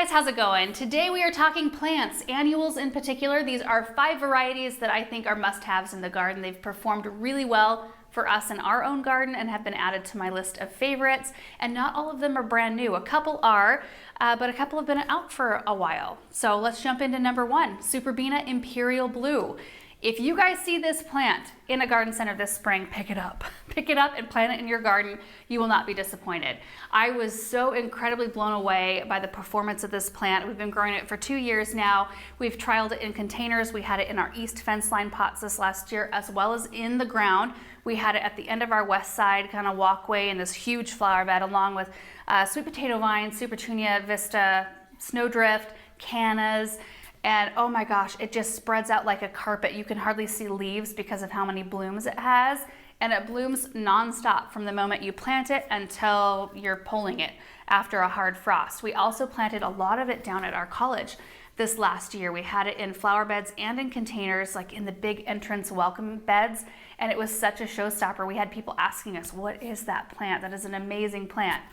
guys, how's it going? Today we are talking plants, annuals in particular. These are 5 varieties that I think are must-haves in the garden. They've performed really well for us in our own garden and have been added to my list of favorites. And not all of them are brand new. A couple are, but a couple have been out for a while. So let's jump into number 1, Supertunia Imperial Blue. If you guys see this plant in a garden center this spring, pick it up. Pick it up and plant it in your garden. You will not be disappointed. I was so incredibly blown away by the performance of this plant. We've been growing it for 2 years now. We've trialed it in containers. We had it in our east fence line pots this last year, as well as in the ground. We had it at the end of our west side kind of walkway in this huge flower bed, along with sweet potato vine, Supertunia, vista, snowdrift, cannas. And oh my gosh, it just spreads out like a carpet. You can hardly see leaves because of how many blooms it has. And it blooms nonstop from the moment you plant it until you're pulling it after a hard frost. We also planted a lot of it down at our college this last year. We had it in flower beds and in containers, like in the big entrance welcome beds. And it was such a showstopper. We had people asking us, what is that plant? That is an amazing plant.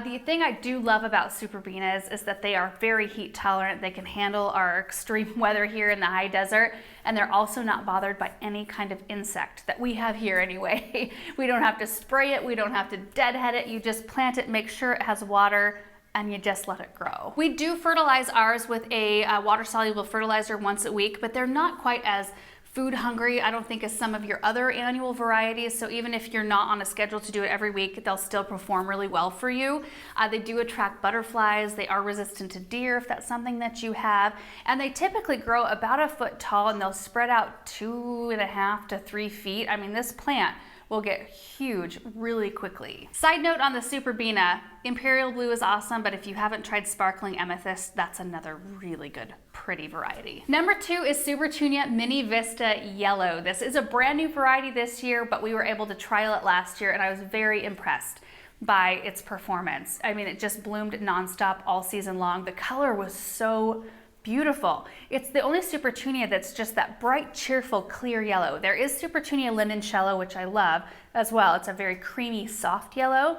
The thing I do love about Supertunias is that they are very heat tolerant. They can handle our extreme weather here in the high desert, and they're also not bothered by any kind of insect that we have here anyway. We don't have to spray it. We don't have to deadhead it. You just plant it, make sure it has water, and you just let it grow. We do fertilize ours with a water-soluble fertilizer once a week, but they're not quite as food hungry, I don't think, as some of your other annual varieties. So even if you're not on a schedule to do it every week, they'll still perform really well for you. They do attract butterflies. They are resistant to deer if that's something that you have. And they typically grow about a foot tall, and they'll spread out 2.5 to 3 feet. I mean, this plant will get huge really quickly. Side note on the Supertunia, Imperial Blue is awesome, but if you haven't tried Sparkling Amethyst, that's another really good, pretty variety. Number 2 is Supertunia Mini Vista Yellow. This is a brand new variety this year, but we were able to trial it last year, and I was very impressed by its performance. I mean, it just bloomed nonstop all season long. The color was so beautiful. It's the only Supertunia that's just that bright, cheerful, clear yellow. There is Supertunia Limoncello, which I love as well. It's a very creamy, soft yellow.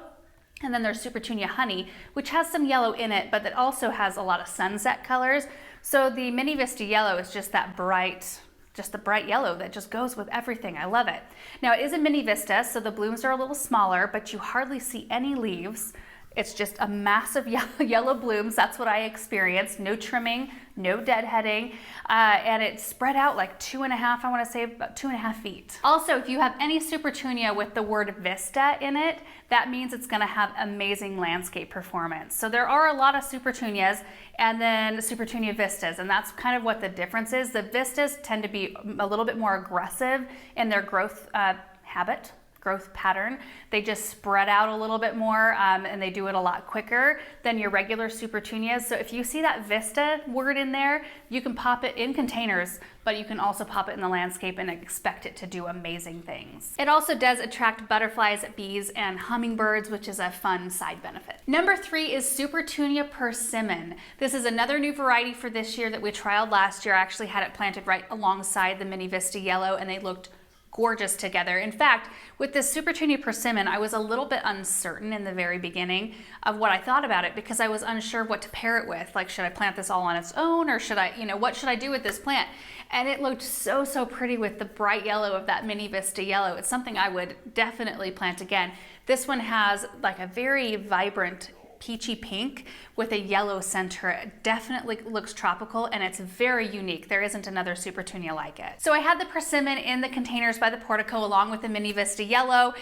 And then there's Supertunia Honey, which has some yellow in it, but that also has a lot of sunset colors. So the Mini Vista Yellow is just that bright, just the bright yellow that just goes with everything. I love it. Now, it is a Mini Vista, so the blooms are a little smaller, but you hardly see any leaves. It's just a massive yellow blooms. That's what I experienced. No trimming, no deadheading, and it spread out like 2.5, I want to say about 2.5 feet. Also, if you have any Supertunia with the word Vista in it, that means it's going to have amazing landscape performance. So there are a lot of Supertunias and then Supertunia Vistas, and that's kind of what the difference is. The Vistas tend to be a little bit more aggressive in their growth growth pattern. They just spread out a little bit more, and they do it a lot quicker than your regular Supertunias. So if you see that Vista word in there, you can pop it in containers, but you can also pop it in the landscape and expect it to do amazing things. It also does attract butterflies, bees, and hummingbirds, which is a fun side benefit. Number 3 is Supertunia Persimmon. This is another new variety for this year that we trialed last year. I actually had it planted right alongside the Mini Vista Yellow, and they looked gorgeous together. In fact, with this Supertunia Persimmon, I was a little bit uncertain in the very beginning of what I thought about it because I was unsure what to pair it with. Like, should I plant this all on its own, or should I, what should I do with this plant? And it looked so, so pretty with the bright yellow of that Mini Vista Yellow. It's something I would definitely plant again. This one has like a very vibrant peachy pink with a yellow center. It definitely looks tropical, and it's very unique. There isn't another Supertunia like it. So I had the persimmon in the containers by the portico along with the Mini Vista Yellow.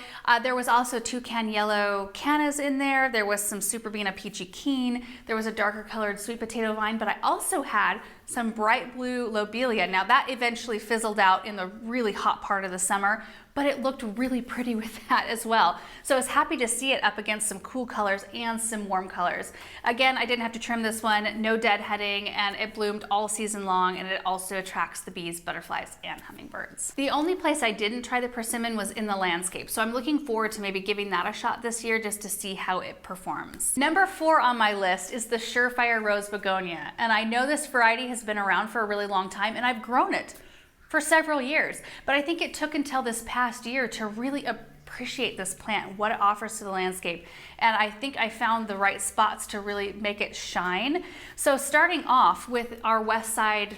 There was also toucan yellow cannas in there. There was some Supertunia peachy keen. There was a darker colored sweet potato vine, but I also had some bright blue lobelia. Now that eventually fizzled out in the really hot part of the summer, but it looked really pretty with that as well. So I was happy to see it up against some cool colors and some warm colors. Again, I didn't have to trim this one, no deadheading, and it bloomed all season long, and it also attracts the bees, butterflies, and hummingbirds. The only place I didn't try the persimmon was in the landscape, so I'm looking forward to maybe giving that a shot this year just to see how it performs. Number 4 on my list is the Surefire Rose Begonia, and I know this variety has been around for a really long time, and I've grown it for several years, but I think it took until this past year to really appreciate this plant, what it offers to the landscape. And I think I found the right spots to really make it shine. So starting off with our west side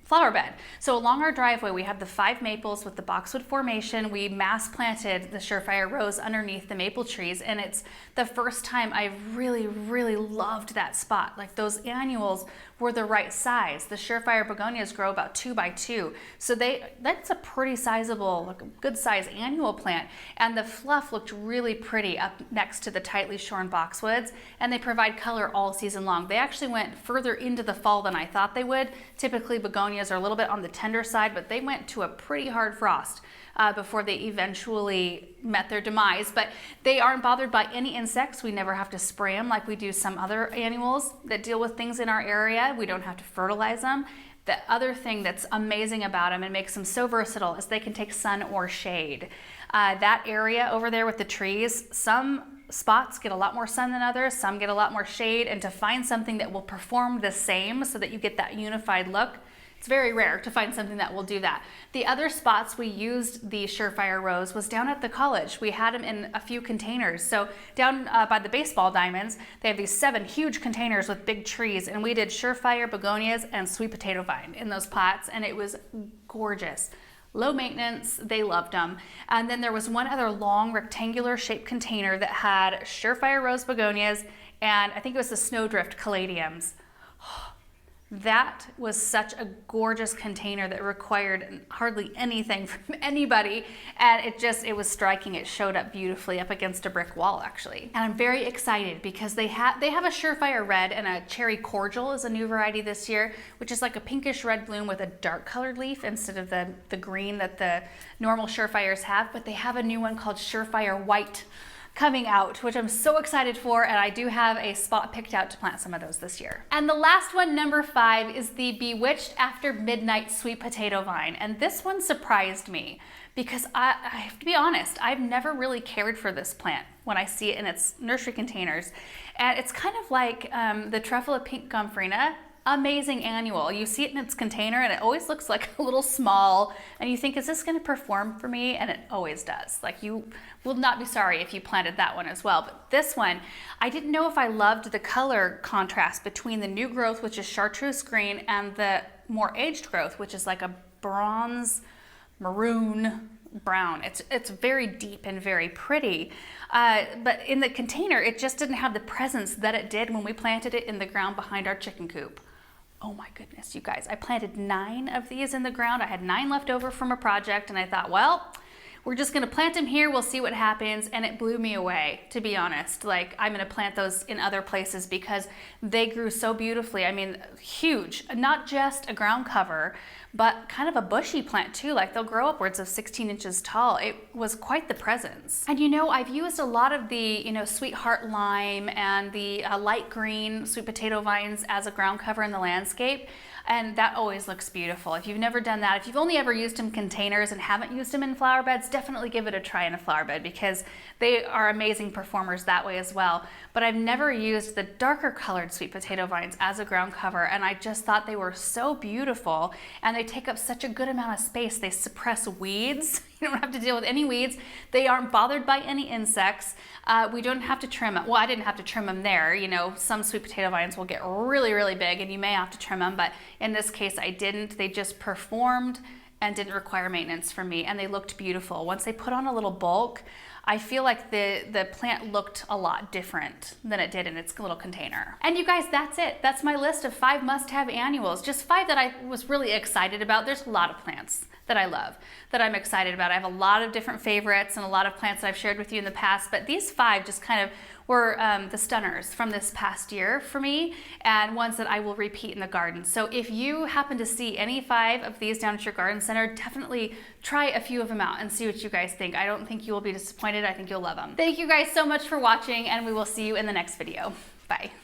flower bed. So along our driveway, we have the 5 maples with the boxwood formation. We mass planted the Surefire rose underneath the maple trees, and it's the first time I've really loved that spot. Like, those annuals were the right size. The Surefire begonias grow about 2 by 2. So that's a pretty sizable, like a good size annual plant. And the fluff looked really pretty up next to the tightly shorn boxwoods, and they provide color all season long. They actually went further into the fall than I thought they would. Typically begonias are a little bit on the tender side, but they went to a pretty hard frost before they eventually met their demise. But they aren't bothered by any insects. We never have to spray them like we do some other annuals that deal with things in our area. We don't have to fertilize them. The other thing that's amazing about them and makes them so versatile is they can take sun or shade. That area over there with the trees, some spots get a lot more sun than others, some get a lot more shade, and to find something that will perform the same so that you get that unified look, it's very rare to find something that will do that. The other spots we used the Surefire rose was down at the college. We had them in a few containers. So down by the baseball diamonds, they have these 7 huge containers with big trees, and we did Surefire begonias and sweet potato vine in those pots, and it was gorgeous. Low maintenance, they loved them. And then there was one other long rectangular shaped container that had Surefire rose begonias, and I think it was the snowdrift caladiums. That was such a gorgeous container that required hardly anything from anybody, and it was striking. It showed up beautifully up against a brick wall, actually. And I'm very excited because they have a Surefire red, and a cherry cordial is a new variety this year, which is like a pinkish red bloom with a dark colored leaf instead of the green that the normal Surefires have. But they have a new one called Surefire white coming out, which I'm so excited for, and I do have a spot picked out to plant some of those this year. And the last one, number 5, is the Bewitched After Midnight sweet potato vine. And this one surprised me because I have to be honest, I've never really cared for this plant when I see it in its nursery containers. And it's kind of like the Truffula pink gomphrena. Amazing annual. You see it in its container and it always looks like a little small, and you think, is this going to perform for me? And it always does. Like, you will not be sorry if you planted that one as well. But this one, I didn't know if I loved the color contrast between the new growth, which is chartreuse green, and the more aged growth, which is like a bronze maroon brown. It's very deep and very pretty, but in the container it just didn't have the presence that it did when we planted it in the ground behind our chicken coop. Oh my goodness, you guys, I planted 9 of these in the ground. I had 9 left over from a project, and I thought, well, we're just gonna plant them here, we'll see what happens. And it blew me away, to be honest. Like, I'm gonna plant those in other places because they grew so beautifully. I mean, huge, not just a ground cover, but kind of a bushy plant too. Like, they'll grow upwards of 16 inches tall. It was quite the presence. And you know, I've used a lot of the, sweetheart lime and the light green sweet potato vines as a ground cover in the landscape. And that always looks beautiful. If you've never done that, if you've only ever used them in containers and haven't used them in flower beds, definitely give it a try in a flower bed because they are amazing performers that way as well. But I've never used the darker colored sweet potato vines as a ground cover, and I just thought they were so beautiful, and they take up such a good amount of space. They suppress weeds. You don't have to deal with any weeds. They aren't bothered by any insects. We don't have to trim them. Well, I didn't have to trim them there. Some sweet potato vines will get really big and you may have to trim them, but in this case I didn't. They just performed and didn't require maintenance from me, and they looked beautiful. Once they put on a little bulk, I feel like the plant looked a lot different than it did in its little container. And you guys, that's it. That's my list of 5 must-have annuals. Just 5 that I was really excited about. There's a lot of plants that I love, that I'm excited about. I have a lot of different favorites and a lot of plants that I've shared with you in the past, but these 5 just kind of were the stunners from this past year for me, and ones that I will repeat in the garden. So if you happen to see any 5 of these down at your garden center, definitely try a few of them out and see what you guys think. I don't think you will be disappointed. I think you'll love them. Thank you guys so much for watching, and we will see you in the next video. Bye.